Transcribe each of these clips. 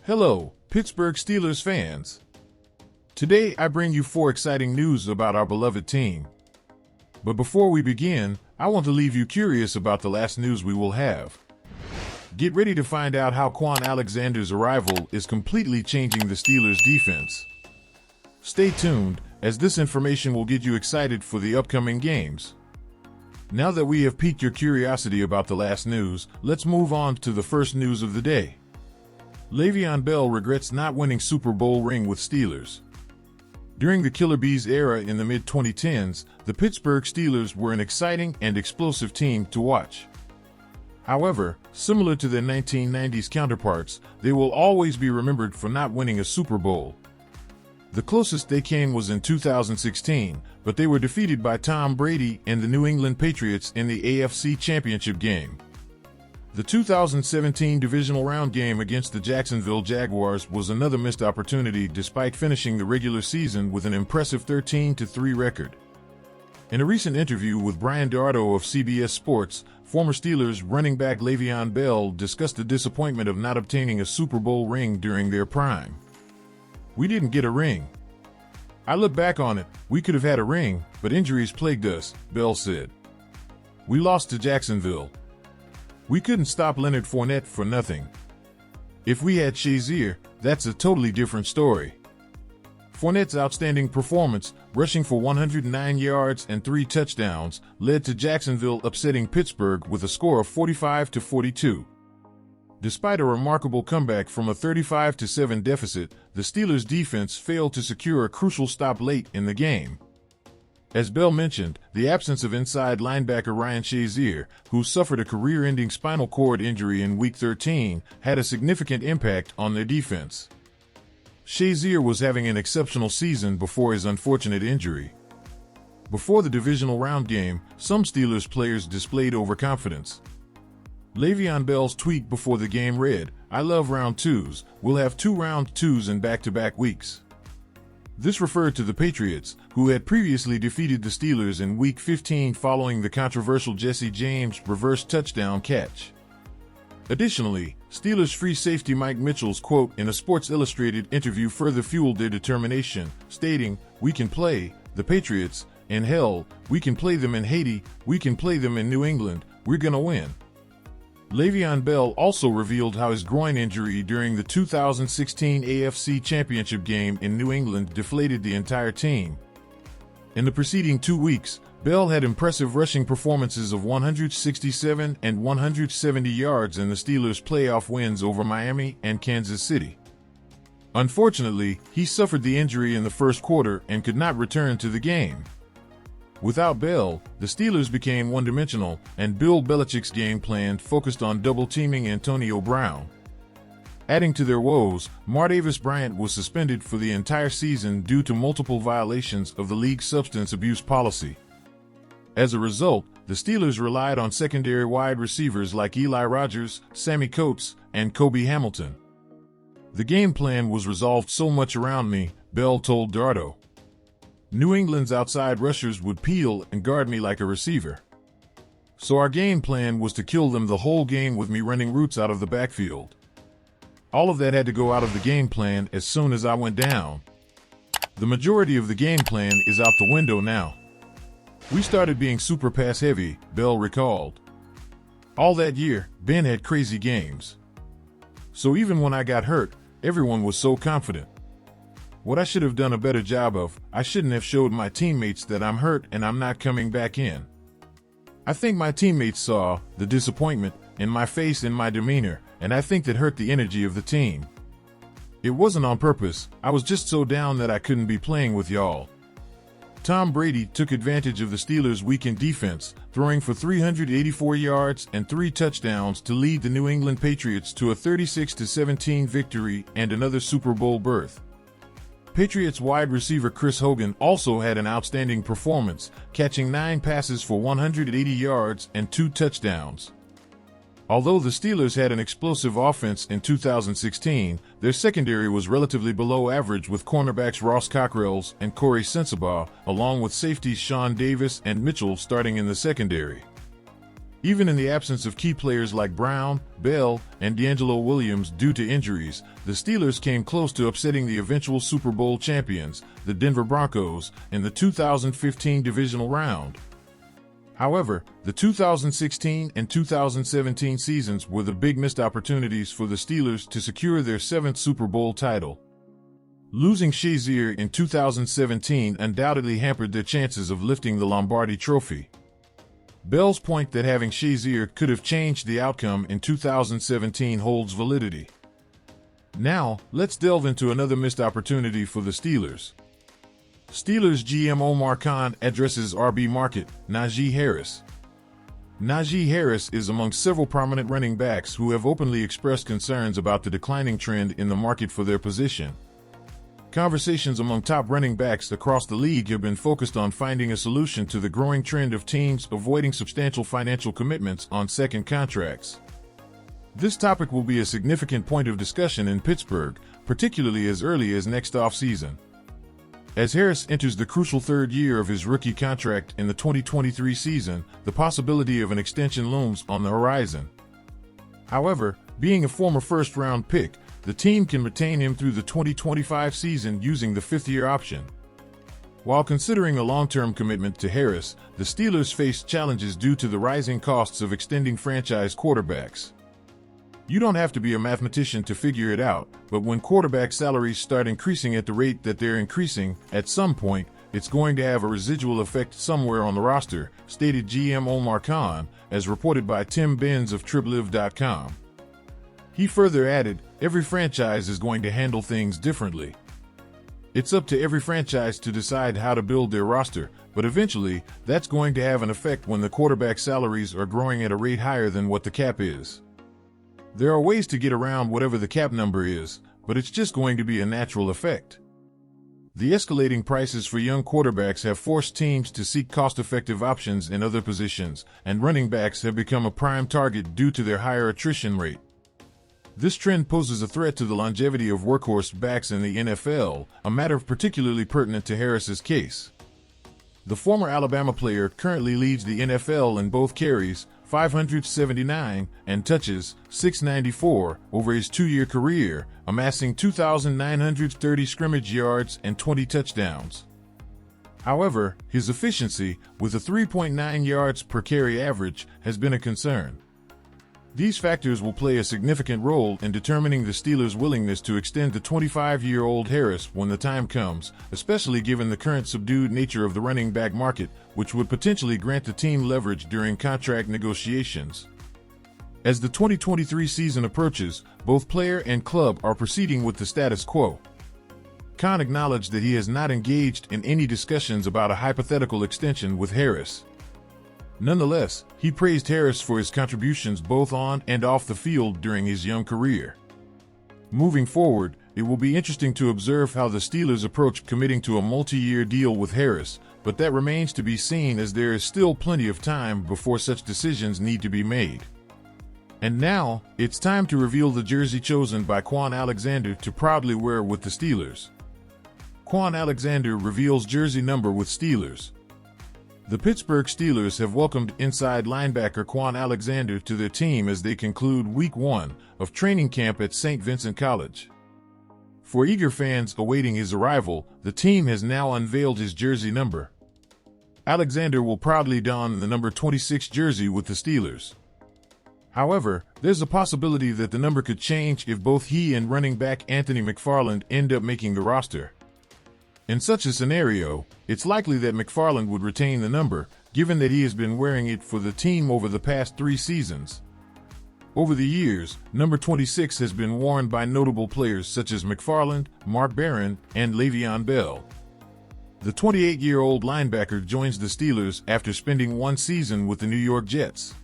Hello, Pittsburgh Steelers fans. Today I bring you 4 exciting news about our beloved team. But before we begin, I want to leave you curious about the last news we will have. Get ready to find out how Quan Alexander's arrival is completely changing the Steelers' defense. Stay tuned, as this information will get you excited for the upcoming games. Now that we have piqued your curiosity about the last news, let's move on to the first news of the day. Le'Veon Bell regrets not winning Super Bowl ring with Steelers. During the Killer Bees era in the mid-2010s, the Pittsburgh Steelers were an exciting and explosive team to watch. However, similar to their 1990s counterparts, they will always be remembered for not winning a Super Bowl. The closest they came was in 2016, but they were defeated by Tom Brady and the New England Patriots in the AFC Championship game. The 2017 divisional round game against the Jacksonville Jaguars was another missed opportunity despite finishing the regular season with an impressive 13-3 record. In a recent interview with Brian Dardo of CBS Sports, former Steelers running back Le'Veon Bell discussed the disappointment of not obtaining a Super Bowl ring during their prime. "We didn't get a ring. I look back on it, we could have had a ring, but injuries plagued us," Bell said. "We lost to Jacksonville. We couldn't stop Leonard Fournette for nothing. If we had Shazier, that's a totally different story." Fournette's outstanding performance, rushing for 109 yards and 3 touchdowns, led to Jacksonville upsetting Pittsburgh with a score of 45-42. Despite a remarkable comeback from a 35-7 deficit, the Steelers' defense failed to secure a crucial stop late in the game. As Bell mentioned, the absence of inside linebacker Ryan Shazier, who suffered a career-ending spinal cord injury in Week 13, had a significant impact on their defense. Shazier was having an exceptional season before his unfortunate injury. Before the divisional round game, some Steelers players displayed overconfidence. Le'Veon Bell's tweet before the game read, "I love round twos, we'll have 2 round twos in back-to-back weeks." This referred to the Patriots, who had previously defeated the Steelers in Week 15 following the controversial Jesse James reverse touchdown catch. Additionally, Steelers free safety Mike Mitchell's quote in a Sports Illustrated interview further fueled their determination, stating, "We can play the Patriots, and hell, we can play them in Haiti, we can play them in New England, we're gonna win." Le'Veon Bell also revealed how his groin injury during the 2016 AFC Championship game in New England deflated the entire team. In the preceding 2 weeks, Bell had impressive rushing performances of 167 and 170 yards in the Steelers' playoff wins over Miami and Kansas City. Unfortunately, he suffered the injury in the first quarter and could not return to the game. Without Bell, the Steelers became one-dimensional, and Bill Belichick's game plan focused on double-teaming Antonio Brown. Adding to their woes, Martavis Bryant was suspended for the entire season due to multiple violations of the league's substance abuse policy. As a result, the Steelers relied on secondary wide receivers like Eli Rogers, Sammy Coates, and Kobe Hamilton. "The game plan was resolved so much around me," Bell told Dardo. "New England's outside rushers would peel and guard me like a receiver. So our game plan was to kill them the whole game with me running routes out of the backfield. All of that had to go out of the game plan as soon as I went down. The majority of the game plan is out the window now. We started being super pass heavy," Bell recalled. "All that year, Ben had crazy games. So even when I got hurt, everyone was so confident. What I should have done a better job of, I shouldn't have showed my teammates that I'm hurt and I'm not coming back in. I think my teammates saw the disappointment in my face and my demeanor, and I think that hurt the energy of the team. It wasn't on purpose, I was just so down that I couldn't be playing with y'all." Tom Brady took advantage of the Steelers' weakened defense, throwing for 384 yards and 3 touchdowns to lead the New England Patriots to a 36-17 victory and another Super Bowl berth. Patriots wide receiver Chris Hogan also had an outstanding performance, catching 9 passes for 180 yards and 2 touchdowns. Although the Steelers had an explosive offense in 2016, their secondary was relatively below average with cornerbacks Ross Cockrells and Corey Sensabaugh, along with safeties Sean Davis and Mitchell starting in the secondary. Even in the absence of key players like Brown, Bell, and D'Angelo Williams due to injuries, the Steelers came close to upsetting the eventual Super Bowl champions, the Denver Broncos, in the 2015 divisional round. However, the 2016 and 2017 seasons were the big missed opportunities for the Steelers to secure their seventh Super Bowl title. Losing Shazier in 2017 undoubtedly hampered their chances of lifting the Lombardi Trophy. Bell's point that having Shazier could have changed the outcome in 2017 holds validity. Now, let's delve into another missed opportunity for the Steelers. Steelers GM Omar Khan addresses RB market, Naji Harris. Naji Harris is among several prominent running backs who have openly expressed concerns about the declining trend in the market for their position. Conversations among top running backs across the league have been focused on finding a solution to the growing trend of teams avoiding substantial financial commitments on second contracts. This topic will be a significant point of discussion in Pittsburgh, particularly as early as next offseason. As Harris enters the crucial third year of his rookie contract in the 2023 season, the possibility of an extension looms on the horizon. However, being a former first-round pick, the team can retain him through the 2025 season using the fifth-year option. While considering a long-term commitment to Harris, the Steelers face challenges due to the rising costs of extending franchise quarterbacks. You don't have to be a mathematician to figure it out, but when quarterback salaries start increasing at the rate that they're increasing, at some point, it's going to have a residual effect somewhere on the roster, stated GM Omar Khan, as reported by Tim Benz of TribLive.com. He further added, "Every franchise is going to handle things differently. It's up to every franchise to decide how to build their roster, but eventually, that's going to have an effect when the quarterback salaries are growing at a rate higher than what the cap is. There are ways to get around whatever the cap number is, but it's just going to be a natural effect." The escalating prices for young quarterbacks have forced teams to seek cost-effective options in other positions, and running backs have become a prime target due to their higher attrition rate. This trend poses a threat to the longevity of workhorse backs in the NFL, a matter particularly pertinent to Harris's case. The former Alabama player currently leads the NFL in both carries, 579, and touches, 694, over his two-year career, amassing 2,930 scrimmage yards and 20 touchdowns. However, his efficiency, with a 3.9 yards per carry average, has been a concern. These factors will play a significant role in determining the Steelers' willingness to extend the 25-year-old Harris when the time comes, especially given the current subdued nature of the running back market, which would potentially grant the team leverage during contract negotiations. As the 2023 season approaches, both player and club are proceeding with the status quo. Khan acknowledged that he has not engaged in any discussions about a hypothetical extension with Harris. Nonetheless, he praised Harris for his contributions both on and off the field during his young career. Moving forward, it will be interesting to observe how the Steelers approach committing to a multi-year deal with Harris, but that remains to be seen as there is still plenty of time before such decisions need to be made. And now, it's time to reveal the jersey chosen by Quan Alexander to proudly wear with the Steelers. Quan Alexander reveals jersey number with Steelers. The Pittsburgh Steelers have welcomed inside linebacker Quan Alexander to their team as they conclude Week 1 of training camp at St. Vincent College. For eager fans awaiting his arrival, the team has now unveiled his jersey number. Alexander will proudly don the number 26 jersey with the Steelers. However, there's a possibility that the number could change if both he and running back Anthony McFarland end up making the roster. In such a scenario, it's likely that McFarland would retain the number, given that he has been wearing it for the team over the past 3 seasons. Over the years, number 26 has been worn by notable players such as McFarland, Mark Barron, and Le'Veon Bell. The 28-year-old linebacker joins the Steelers after spending 1 season with the New York Jets.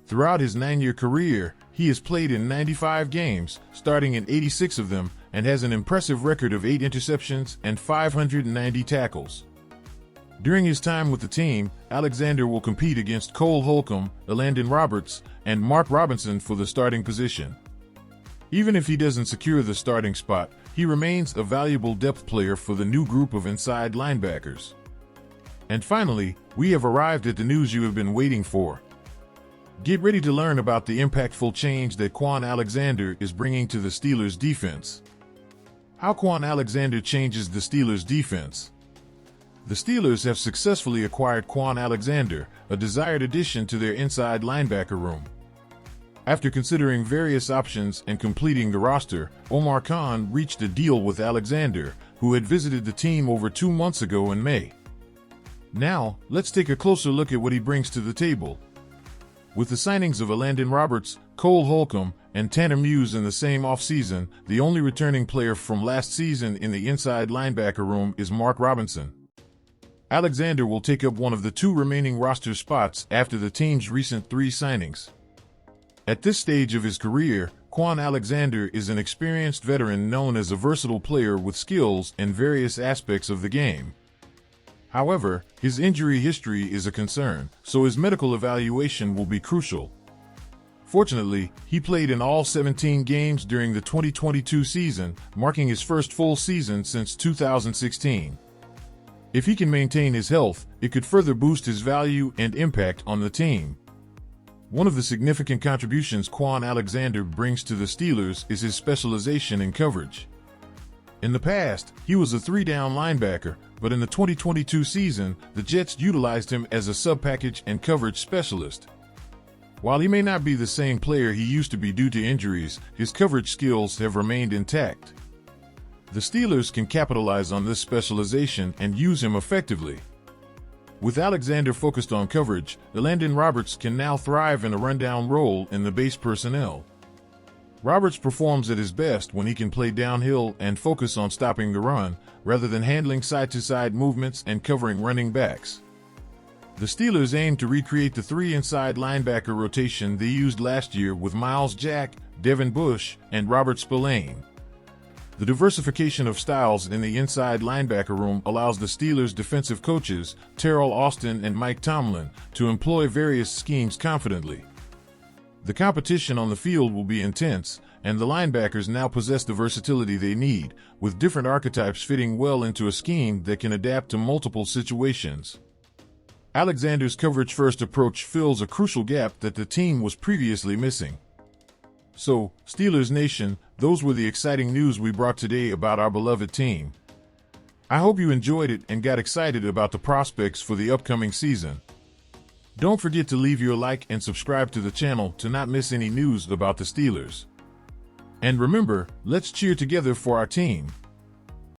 Throughout his 9-year career, he has played in 95 games, starting in 86 of them, and has an impressive record of 8 interceptions and 590 tackles. During his time with the team, Alexander will compete against Cole Holcomb, Elandon Roberts, and Mark Robinson for the starting position. Even if he doesn't secure the starting spot, he remains a valuable depth player for the new group of inside linebackers. And finally, we have arrived at the news you have been waiting for. Get ready to learn about the impactful change that Quan Alexander is bringing to the Steelers' defense. How Quan Alexander changes the Steelers' defense. The Steelers have successfully acquired Quan Alexander, a desired addition to their inside linebacker room. After considering various options and completing the roster, Omar Khan reached a deal with Alexander, who had visited the team over 2 months ago in May. Now, let's take a closer look at what he brings to the table. With the signings of Elandon Roberts, Cole Holcomb, and Tanner Muse in the same offseason, the only returning player from last season in the inside linebacker room is Mark Robinson. Alexander will take up one of the 2 remaining roster spots after the team's recent 3 signings. At this stage of his career, Quan Alexander is an experienced veteran known as a versatile player with skills in various aspects of the game. However, his injury history is a concern, so his medical evaluation will be crucial. Fortunately, he played in all 17 games during the 2022 season, marking his first full season since 2016. If he can maintain his health, it could further boost his value and impact on the team. One of the significant contributions Quan Alexander brings to the Steelers is his specialization in coverage. In the past, he was a 3-down linebacker, but in the 2022 season, the Jets utilized him as a sub-package and coverage specialist. While he may not be the same player he used to be due to injuries, his coverage skills have remained intact. The Steelers can capitalize on this specialization and use him effectively. With Alexander focused on coverage, Elandon Roberts can now thrive in a rundown role in the base personnel. Roberts performs at his best when he can play downhill and focus on stopping the run, rather than handling side-to-side movements and covering running backs. The Steelers aim to recreate the 3 inside linebacker rotation they used last year with Miles Jack, Devin Bush, and Robert Spillane. The diversification of styles in the inside linebacker room allows the Steelers' defensive coaches, Terrell Austin and Mike Tomlin, to employ various schemes confidently. The competition on the field will be intense, and the linebackers now possess the versatility they need, with different archetypes fitting well into a scheme that can adapt to multiple situations. Alexander's coverage-first approach fills a crucial gap that the team was previously missing. So, Steelers Nation, those were the exciting news we brought today about our beloved team. I hope you enjoyed it and got excited about the prospects for the upcoming season. Don't forget to leave your like and subscribe to the channel to not miss any news about the Steelers. And remember, let's cheer together for our team.